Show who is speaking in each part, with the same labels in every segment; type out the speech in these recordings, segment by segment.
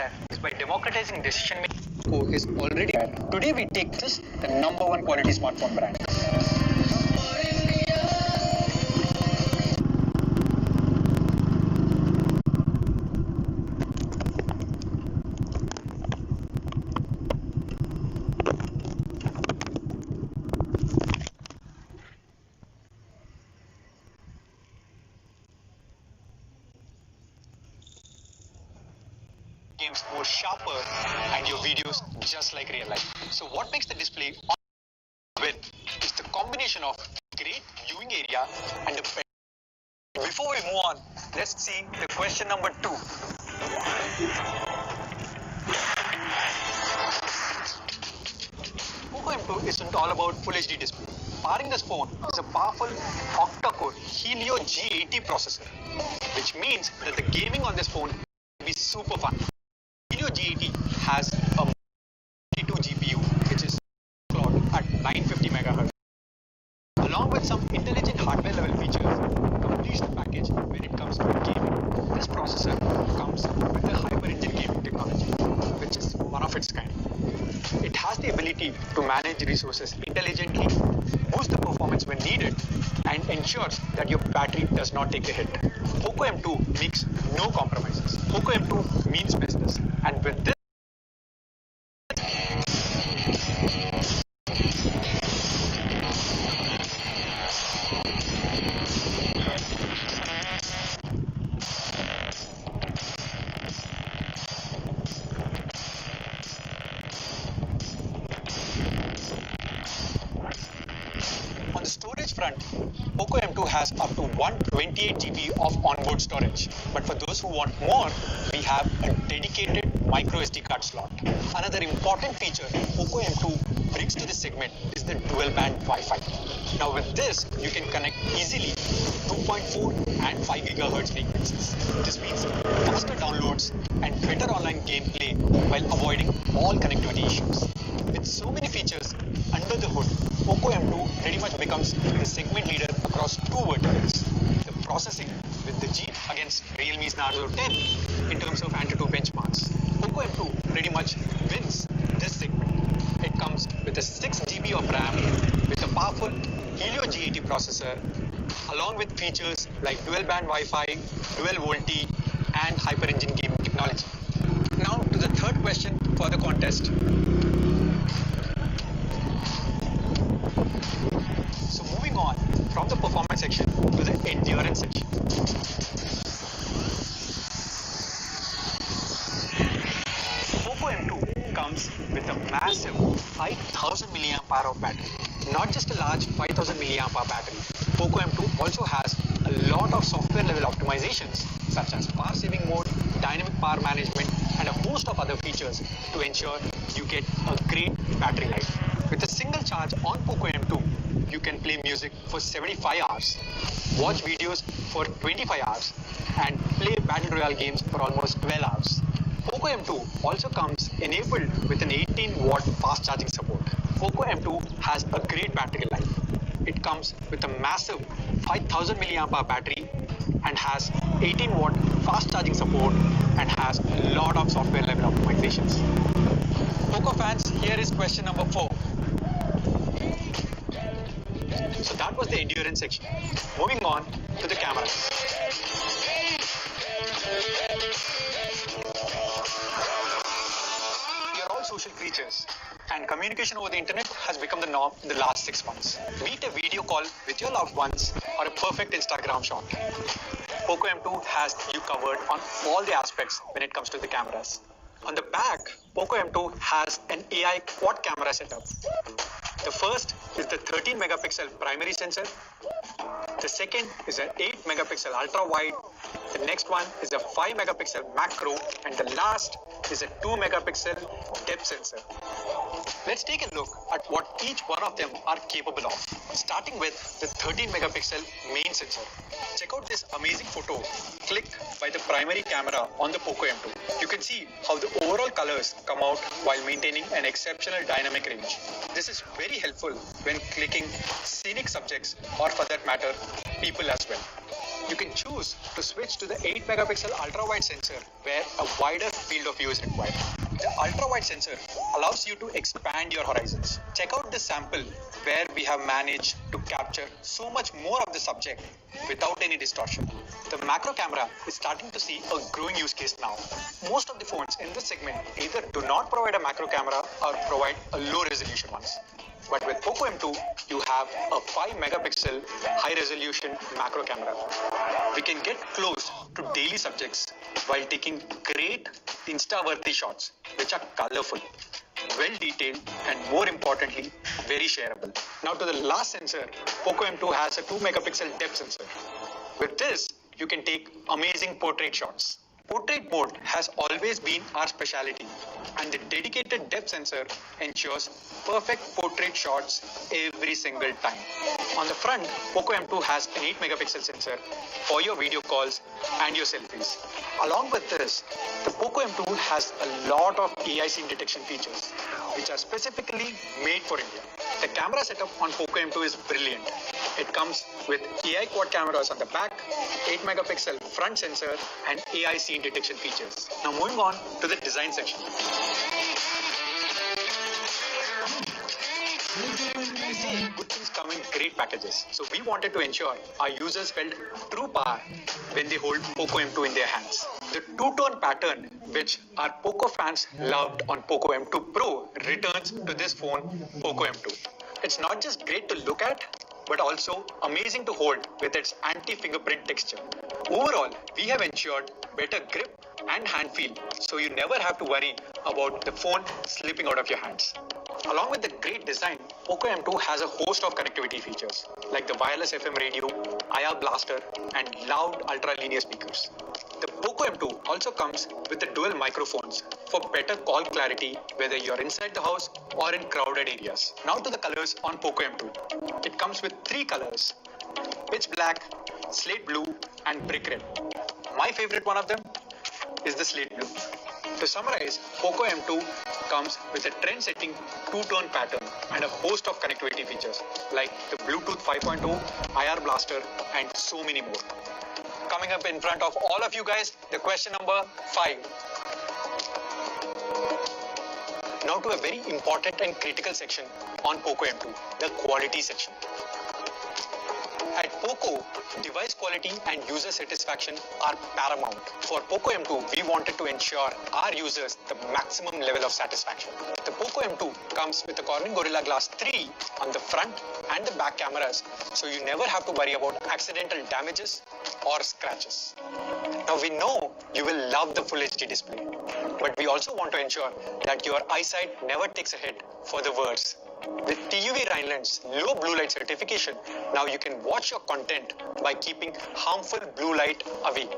Speaker 1: that is by democratizing decision making. Poco is already bad. Today we take this the #1 quality smartphone brand. Games more sharper and your videos just like real life. So what makes the display on with is the combination of great viewing area and the better. Before we move on, let's see the question number 2. Poco M2 isn't all about Full HD display. Powering this phone is a powerful octa-core Helio G80 processor, which means that the gaming on this phone will be super fun. Helio G80 has a 32 GPU, which is clocked at 950 MHz, along with some intelligent hardware level features. Completes the package when it comes to gaming. This processor comes with the Hyper Engine gaming technology, which is one of its kind. It has the ability to manage resources intelligently, boost the performance when needed, and ensures that your battery does not take a hit. Poco M2 makes no compromises. Poco M2 means business, and with this on the storage front, Poco M2 has up to 128 GB of onboard storage. But for those who want more, we have a dedicated micro SD card slot. Another important feature Poco M2 brings to this segment is the dual band Wi-Fi. Now with this, you can connect easily 2.4 and 5 GHz frequencies. This means faster downloads and better online gameplay while avoiding all connectivity issues. With so many features under the hood, Poco M2 pretty much becomes the segment leader across two verticals. The processing with the G against Realme's Narzo 10 in terms of Antutu benchmarks. Poco M2 pretty much wins this segment. It comes with a 6 GB of RAM with a powerful Helio G80 processor, along with features like dual band Wi-Fi, dual VoLTE, and Hyper Engine gaming technology. Now to the third question for the contest. So moving on from the performance section to the endurance section. Poco M2 comes with a massive 5000 mAh battery. Not just a large 5000 mAh battery, Poco M2 also has a lot of software level optimizations such as power saving mode, dynamic power management, and a host of other features to ensure you get a great battery life. With a single charge on Poco M2, you can play music for 75 hours, watch videos for 25 hours, and play battle royale games for almost 12 hours. Poco M2 also comes enabled with an 18-watt fast charging support. Poco M2 has a great battery life. It comes with a massive 5000 mAh battery and has 18-watt fast charging support and has a lot of software level optimizations. Poco fans, here is question number 4. So that was the endurance section. Moving on to the camera. We are all social creatures, and communication over the internet has become the norm in the last 6 months. Be it a video call with your loved ones or a perfect Instagram shot. Poco M2 has you covered on all the aspects when it comes to the cameras. On the back, Poco M2 has an AI quad camera setup. The first is the 13 megapixel primary sensor. The second is an 8 megapixel ultra wide. The next one is a 5 megapixel macro, and the last is a 2 megapixel depth sensor. Let's take a look at what each one of them are capable of, starting with the 13 megapixel main sensor. Check out this amazing photo clicked by the primary camera on the Poco M2. You can see how the overall colors come out while maintaining an exceptional dynamic range. This is very helpful when clicking scenic subjects, or for that matter, people as well. You can choose to switch to the 8 megapixel ultra-wide sensor where a wider field of view is required. The ultra-wide sensor allows you to expand your horizons. Check out this sample where we have managed to capture so much more of the subject without any distortion. The macro camera is starting to see a growing use case now. Most of the phones in this segment either do not provide a macro camera or provide a low resolution ones. But with Poco M2, you have a 5 megapixel high resolution macro camera. We can get close to daily subjects while taking great Insta-worthy shots, which are colorful, well detailed, and more importantly, very shareable. Now to the last sensor, Poco M2 has a 2 megapixel depth sensor. With this, you can take amazing portrait shots. Portrait mode has always been our specialty, and the dedicated depth sensor ensures perfect portrait shots every single time. On the front, Poco M2 has an 8 megapixel sensor for your video calls and your selfies. Along with this, the Poco M2 has a lot of AI scene detection features, which are specifically made for India. The camera setup on Poco M2 is brilliant. It comes with AI quad cameras on the back, 8 megapixel front sensor, and AI scene detection features. Now moving on to the design section. Good things come in great packages. So we wanted to ensure our users felt true power when they hold Poco M2 in their hands. The two-tone pattern which our Poco fans loved on Poco M2 Pro returns to this phone, Poco M2. It's not just great to look at, but also amazing to hold with its anti-fingerprint texture. Overall, we have ensured better grip and hand feel, so you never have to worry about the phone slipping out of your hands. Along with the great design, Poco M2 has a host of connectivity features like the wireless FM radio, IR blaster, and loud ultra-linear speakers. The Poco M2 also comes with the dual microphones for better call clarity whether you're inside the house or in crowded areas. Now to the colors on Poco M2. It comes with 3 colors: pitch black, slate blue, and brick red. My favorite one of them is the slate blue. To summarize, Poco M2 comes with a trend-setting two-tone pattern and a host of connectivity features like the Bluetooth 5.0, IR blaster, and so many more. Coming up in front of all of you guys, the question number 5. Now to a very important and critical section on Poco M2, the quality section. At Poco, device quality and user satisfaction are paramount. For Poco M2, we wanted to ensure our users the maximum level of satisfaction. The Poco M2 comes with a Corning Gorilla Glass 3 on the front and the back cameras, so you never have to worry about accidental damages or scratches. Now we know you will love the Full HD display, but we also want to ensure that your eyesight never takes a hit for the worse. With TUV Rhineland's low blue light certification, now you can watch your content by keeping harmful blue light away.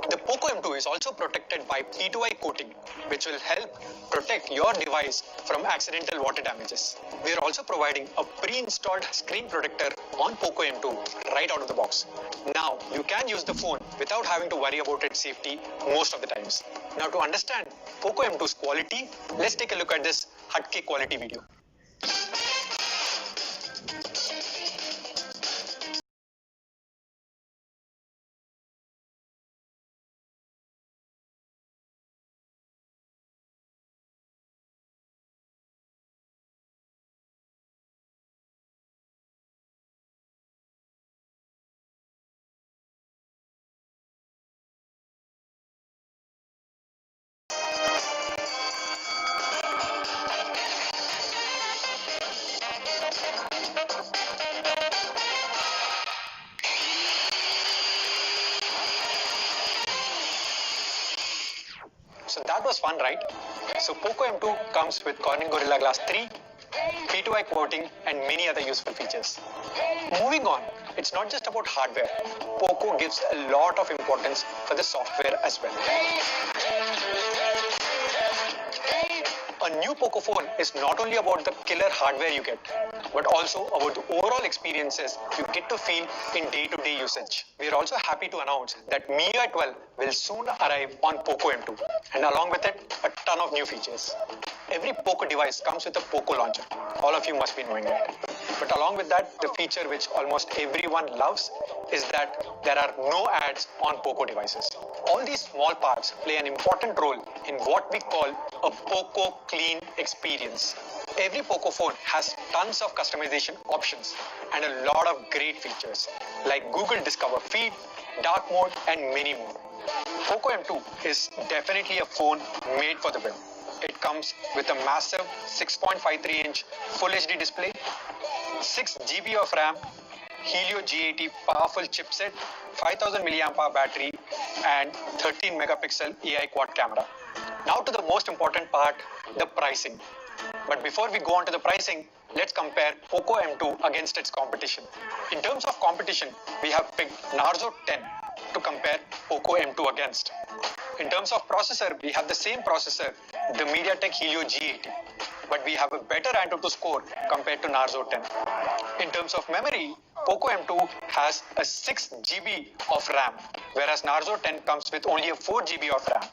Speaker 1: The Poco M2 is also protected by P2I coating, which will help protect your device from accidental water damages. We are also providing a pre-installed screen protector on Poco M2 right out of the box. Now you can use the phone without having to worry about its safety most of the times. Now to understand Poco M2's quality, let's take a look at this Hatke quality video. So that was fun, right? So Poco M2 comes with Corning Gorilla Glass 3, P2I coating, and many other useful features. Moving on, it's not just about hardware. Poco gives a lot of importance for the software as well. A new Poco phone is not only about the killer hardware you get, but also about the overall experiences you get to feel in day-to-day usage. We are also happy to announce that MIUI 12 will soon arrive on Poco M2, and along with it, a ton of new features. every Poco device comes with a Poco launcher. All of you must be knowing that. But along with that, the feature which almost everyone loves is that there are no ads on Poco devices. All these small parts play an important role in what we call a Poco clean experience. Every Poco phone has tons of customization options and a lot of great features like Google Discover Feed, dark mode and many more. Poco M2 is definitely a phone made for the web. It comes with a massive 6.53-inch Full HD display, 6 GB of RAM, Helio G80 powerful chipset, 5000 mAh battery and 13 megapixel AI quad camera. Now to the most important part, the pricing. But before we go on to the pricing, let's compare Poco M2 against its competition. In terms of competition, we have picked Narzo 10 to compare Poco M2 against. In terms of processor, we have the same processor, the MediaTek Helio G80, but we have a better Antutu score compared to Narzo 10. In terms of memory, Poco M2 has a 6 GB of RAM, whereas Narzo 10 comes with only a 4 GB of RAM.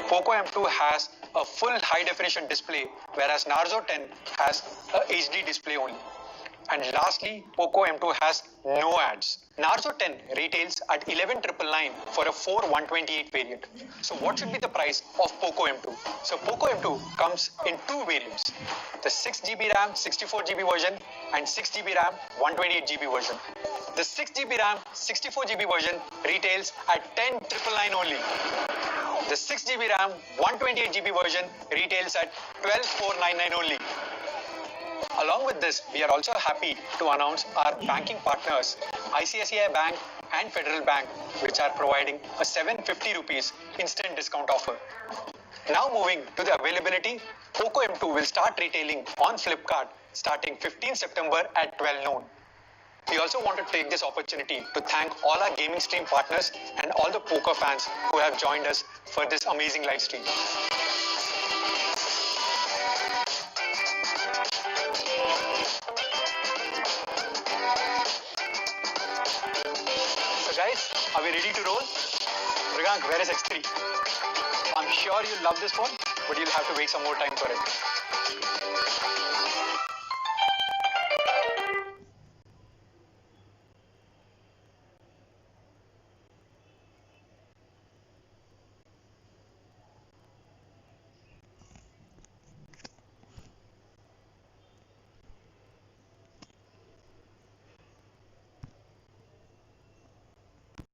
Speaker 1: Poco M2 has a full high definition display, whereas Narzo 10 has a HD display only. And lastly, Poco M2 has no ads. Narzo 10 retails at 11,999 for a 4128 variant. So what should be the price of Poco M2? So Poco M2 comes in two variants, the 6 GB RAM 64 GB version and 6 GB RAM 128 GB version. The 6 GB RAM 64 GB version retails at 10,999 only. The 6 GB RAM 128 GB version retails at 12,499 only. Along with this, we are also happy to announce our banking partners, ICICI Bank and Federal Bank, which are providing a 750 rupees instant discount offer. Now moving to the availability, Poco M2 will start retailing on Flipkart starting 15 September at 12 noon. We also want to take this opportunity to thank all our gaming stream partners and all the poker fans who have joined us for this amazing live stream. So guys, are we ready to roll? Mrigank, where is X3? I'm sure you'll love this phone, but you'll have to wait some more time for it.